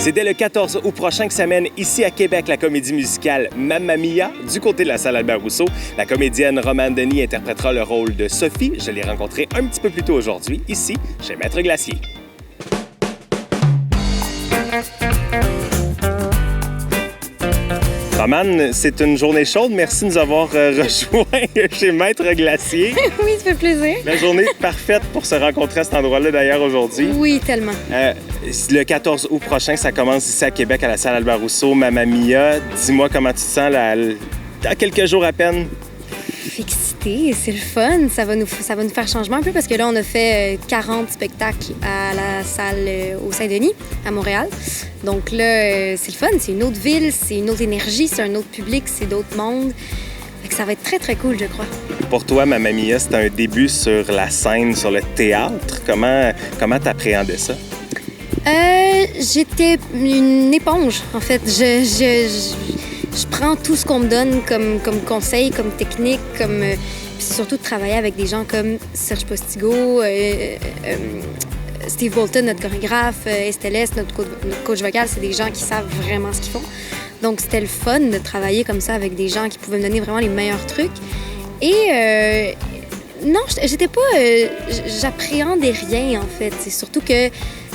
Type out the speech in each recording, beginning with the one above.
C'est dès le 14 août prochain que s'amène ici à Québec la comédie musicale Mamma Mia du côté de la salle Albert-Rousseau. La comédienne Romane Denis interprétera le rôle de Sophie. Je l'ai rencontrée un petit peu plus tôt aujourd'hui, ici, chez Maître Glacier. Romane, c'est une journée chaude. Merci de nous avoir rejoints chez Maître Glacier. Oui, ça fait plaisir. La journée parfaite pour se rencontrer à cet endroit-là, d'ailleurs, aujourd'hui. Oui, tellement. Le 14 août prochain, ça commence ici à Québec, à la salle Albert-Rousseau, Mamma Mia. Dis-moi comment tu te sens dans quelques jours à peine. Excitée, c'est le fun. Ça va nous faire changement un peu parce que là, on a fait 40 spectacles à la salle au Saint-Denis, à Montréal. Donc là, c'est le fun. C'est une autre ville, c'est une autre énergie, c'est un autre public, c'est d'autres mondes. Fait que ça va être très, très cool, je crois. Pour toi, Mamma Mia, c'était un début sur la scène, sur le théâtre. Comment t'appréhendais ça? J'étais une éponge, en fait. Je prends tout ce qu'on me donne comme conseil, comme technique, puis surtout de travailler avec des gens comme Serge Postigo, Steve Bolton, notre chorégraphe, Estelle, notre coach vocal. C'est des gens qui savent vraiment ce qu'ils font. Donc, c'était le fun de travailler comme ça avec des gens qui pouvaient me donner vraiment les meilleurs trucs. Et non, j'étais pas... j'appréhendais rien, en fait. C'est surtout que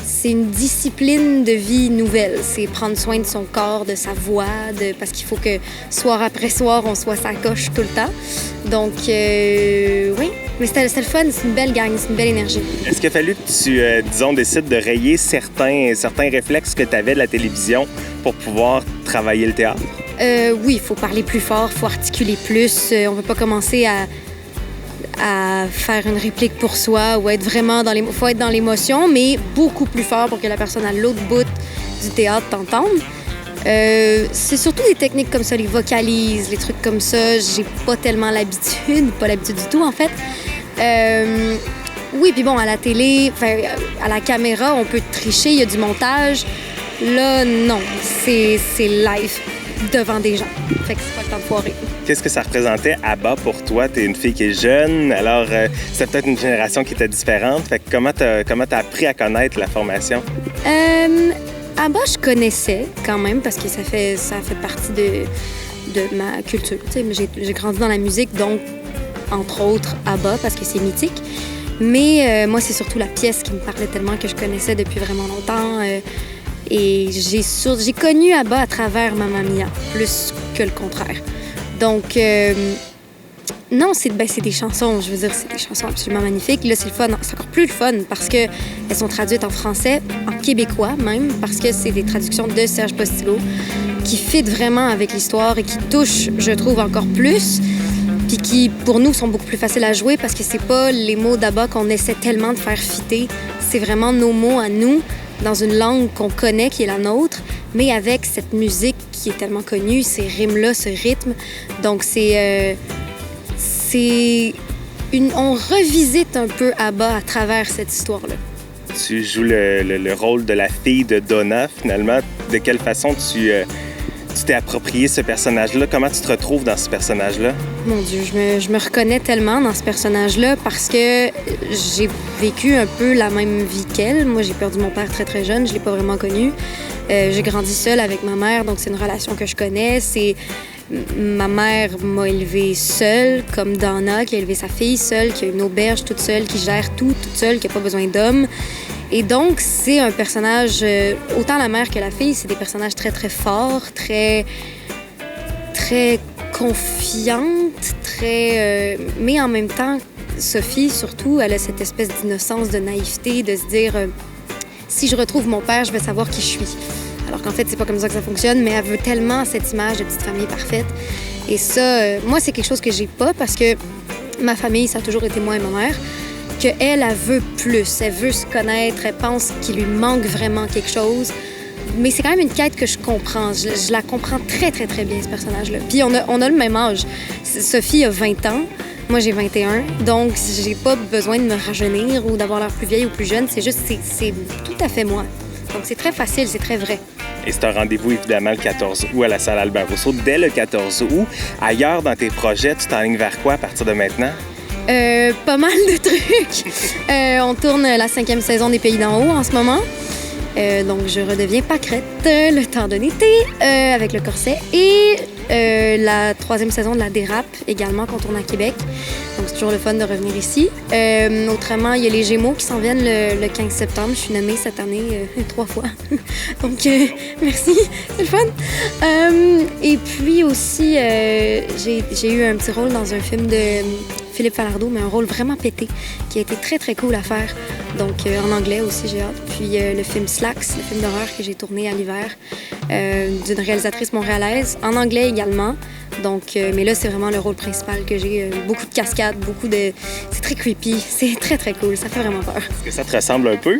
c'est une discipline de vie nouvelle. C'est prendre soin de son corps, de sa voix, parce qu'il faut que soir après soir, on soit sa coche tout le temps. Donc, oui. Mais c'était le fun, c'est une belle gang, c'est une belle énergie. Est-ce qu'il a fallu que tu, décides de rayer certains réflexes que tu avais de la télévision pour pouvoir travailler le théâtre? Oui, il faut parler plus fort, il faut articuler plus. On ne peut pas commencer à faire une réplique pour soi ou être vraiment dans l'émotion. Il faut être dans l'émotion, mais beaucoup plus fort pour que la personne à l'autre bout du théâtre t'entende. C'est surtout des techniques comme ça, les vocalises, les trucs comme ça. J'ai pas tellement l'habitude, pas l'habitude du tout en fait. Oui, puis bon, à la télé, à la caméra, on peut tricher, il y a du montage. Là, non, c'est live devant des gens. Fait que c'est pas le temps de foirer. Qu'est-ce que ça représentait ABBA pour toi? T'es une fille qui est jeune, alors c'est peut-être une génération qui était différente. Fait que comment t'as appris à connaître la formation? ABBA, je connaissais quand même parce que ça fait partie de ma culture. J'ai grandi dans la musique, donc entre autres ABBA parce que c'est mythique. Mais moi, c'est surtout la pièce qui me parlait tellement que je connaissais depuis vraiment longtemps. Et j'ai connu ABBA à travers Mamma Mia, plus que le contraire. Donc, non, c'est des chansons, je veux dire, c'est des chansons absolument magnifiques. Là, c'est le fun, c'est encore plus le fun parce qu'elles sont traduites en français, en québécois même, parce que c'est des traductions de Serge Postigo qui fit vraiment avec l'histoire et qui touchent, je trouve, encore plus. Puis qui, pour nous, sont beaucoup plus faciles à jouer parce que c'est pas les mots d'ABBA qu'on essaie tellement de faire fitter. C'est vraiment nos mots à nous, dans une langue qu'on connaît, qui est la nôtre, mais avec cette musique qui est tellement connue, ces rimes-là, ce rythme. Donc, on revisite un peu ABBA à travers cette histoire-là. Tu joues le rôle de la fille de Donna, finalement. De quelle façon tu t'es approprié ce personnage-là? Comment tu te retrouves dans ce personnage-là? Mon Dieu, je me reconnais tellement dans ce personnage-là parce que j'ai vécu un peu la même vie qu'elle. Moi, j'ai perdu mon père très, très jeune. Je ne l'ai pas vraiment connu. J'ai grandi seule avec ma mère, donc c'est une relation que je connais. Ma mère m'a élevée seule, comme Donna, qui a élevé sa fille seule, qui a une auberge toute seule, qui gère tout toute seule, qui n'a pas besoin d'homme. Et donc, c'est un personnage, autant la mère que la fille, c'est des personnages très, très forts, très, très confiantes, mais en même temps, Sophie, surtout, elle a cette espèce d'innocence, de naïveté, de se dire si je retrouve mon père, je vais savoir qui je suis. Alors qu'en fait, c'est pas comme ça que ça fonctionne, mais elle veut tellement cette image de petite famille parfaite. Et ça, moi, c'est quelque chose que j'ai pas parce que ma famille, ça a toujours été moi et ma mère. Qu'elle, elle veut plus, elle veut se connaître, elle pense qu'il lui manque vraiment quelque chose. Mais c'est quand même une quête que je comprends. Je la comprends très, très, très bien, ce personnage-là. Puis on a le même âge. Sophie a 20 ans, moi j'ai 21. Donc, j'ai pas besoin de me rajeunir ou d'avoir l'air plus vieille ou plus jeune. C'est juste, c'est tout à fait moi. Donc, c'est très facile, c'est très vrai. Et c'est un rendez-vous, évidemment, le 14 août à la salle Albert-Rousseau. Dès le 14 août, ailleurs dans tes projets, tu t'enlignes vers quoi à partir de maintenant? Pas mal de trucs. On tourne la 5e saison des Pays d'en haut en ce moment. Donc, je redeviens pâquerette le temps d'un été avec le corset. Et la 3e saison de La Dérape également, qu'on tourne à Québec. Donc, c'est toujours le fun de revenir ici. Autrement, il y a les Gémeaux qui s'en viennent le 15 septembre. Je suis nommée cette année 3 fois. Donc, merci, c'est le fun. Et puis aussi, j'ai eu un petit rôle dans un film de Philippe Falardeau, mais un rôle vraiment pété, qui a été très, très cool à faire. Donc, en anglais aussi, j'ai hâte. Puis, le film Slacks, le film d'horreur que j'ai tourné à l'hiver, d'une réalisatrice montréalaise, en anglais également. Donc, mais là, c'est vraiment le rôle principal que j'ai. Beaucoup de cascades, c'est très creepy. C'est très, très cool. Ça fait vraiment peur. Est-ce que ça te ressemble un peu?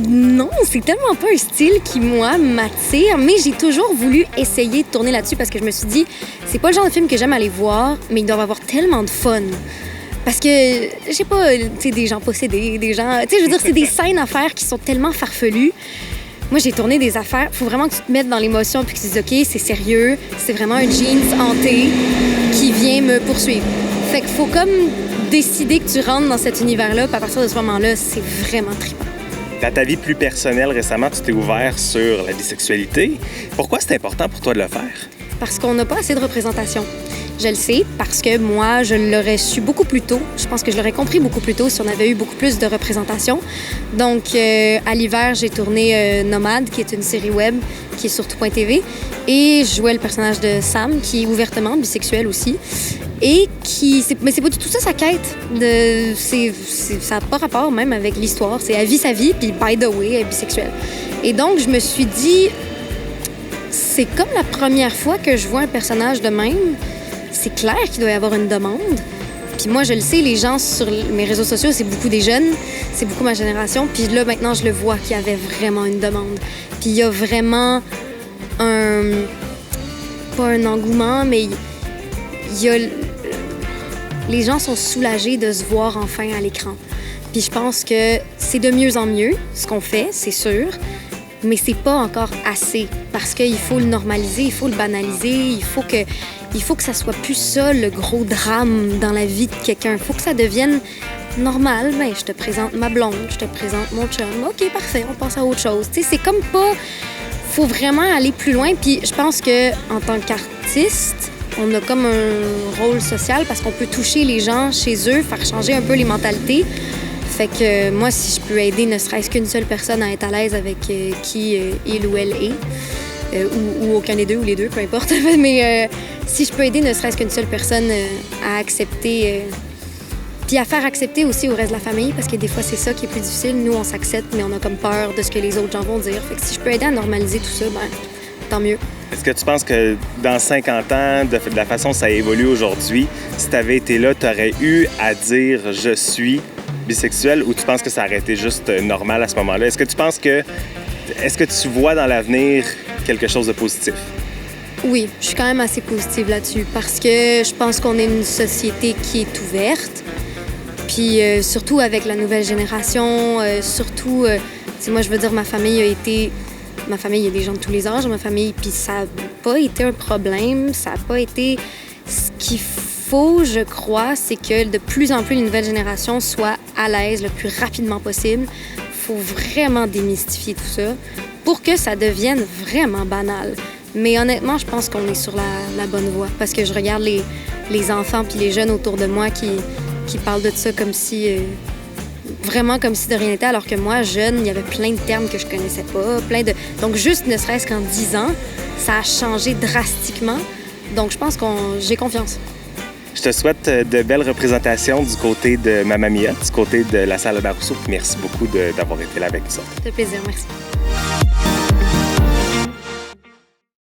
Non, c'est tellement pas un style qui, moi, m'attire, mais j'ai toujours voulu essayer de tourner là-dessus parce que je me suis dit, c'est pas le genre de film que j'aime aller voir, mais ils doivent avoir tellement de fun. Parce que, je sais pas, tu sais, des gens possédés, des gens... Tu sais, je veux dire, c'est des scènes à faire qui sont tellement farfelues. Moi, j'ai tourné des affaires. Faut vraiment que tu te mettes dans l'émotion puis que tu te dises, OK, c'est sérieux, c'est vraiment un jeans hanté qui vient me poursuivre. Fait qu'il faut comme décider que tu rentres dans cet univers-là, puis à partir de ce moment-là, c'est vraiment trippant. Dans ta vie plus personnelle, récemment, tu t'es ouvert sur la bisexualité. Pourquoi c'est important pour toi de le faire? Parce qu'on n'a pas assez de représentation. Je le sais parce que moi, je l'aurais su beaucoup plus tôt. Je pense que je l'aurais compris beaucoup plus tôt si on avait eu beaucoup plus de représentation. Donc, à l'hiver, j'ai tourné Nomade, qui est une série web qui est sur tout.tv. Et je jouais le personnage de Sam, qui est ouvertement bisexuel aussi. Et mais c'est pas du tout ça sa quête. Ça n'a pas rapport même avec l'histoire. C'est elle vit sa vie, puis by the way, elle est bisexuelle. Et donc, je me suis dit, c'est comme la première fois que je vois un personnage de même. C'est clair qu'il doit y avoir une demande. Puis moi, je le sais, les gens sur mes réseaux sociaux, c'est beaucoup des jeunes, c'est beaucoup ma génération. Puis là, maintenant, je le vois qu'il y avait vraiment une demande. Puis il y a vraiment pas un engouement, mais il y a... Les gens sont soulagés de se voir enfin à l'écran. Puis je pense que c'est de mieux en mieux, ce qu'on fait, c'est sûr, mais c'est pas encore assez parce qu'il faut le normaliser, il faut le banaliser, il faut que ça soit plus ça, le gros drame dans la vie de quelqu'un. Il faut que ça devienne normal. Ben, je te présente ma blonde, je te présente mon chum. OK, parfait, on passe à autre chose. Tu sais, c'est comme pas... Faut vraiment aller plus loin. Puis je pense que en tant qu'artiste, on a comme un rôle social parce qu'on peut toucher les gens chez eux, faire changer un peu les mentalités. Fait que moi, si je peux aider ne serait-ce qu'une seule personne à être à l'aise avec qui il ou elle est, ou aucun des deux, ou les deux, peu importe. Mais si je peux aider ne serait-ce qu'une seule personne à accepter, puis à faire accepter aussi au reste de la famille, parce que des fois, c'est ça qui est plus difficile. Nous, on s'accepte, mais on a comme peur de ce que les autres gens vont dire. Fait que si je peux aider à normaliser tout ça, ben tant mieux. Est-ce que tu penses que dans 50 ans, de la façon dont ça évolue aujourd'hui, si tu avais été là, tu aurais eu à dire « je suis bisexuel » ou tu penses que ça aurait été juste normal à ce moment-là? Est-ce que tu vois dans l'avenir quelque chose de positif? Oui, je suis quand même assez positive là-dessus parce que je pense qu'on est une société qui est ouverte. Puis surtout avec la nouvelle génération, moi je veux dire, ma famille, il y a des gens de tous les âges dans ma famille, puis ça n'a pas été un problème, ça n'a pas été... Ce qu'il faut, je crois, c'est que de plus en plus les nouvelles générations soient à l'aise le plus rapidement possible. Il faut vraiment démystifier tout ça pour que ça devienne vraiment banal. Mais honnêtement, je pense qu'on est sur la bonne voie parce que je regarde les enfants puis les jeunes autour de moi qui parlent de ça comme si... vraiment comme si de rien n'était, alors que moi, jeune, il y avait plein de termes que je connaissais pas, Donc, juste ne serait-ce qu'en 10 ans, ça a changé drastiquement. Donc, je pense j'ai confiance. Je te souhaite de belles représentations du côté de Mamma Mia, du côté de la salle Albert Rousseau. Merci beaucoup d'avoir été là avec nous. Ça fait plaisir, merci.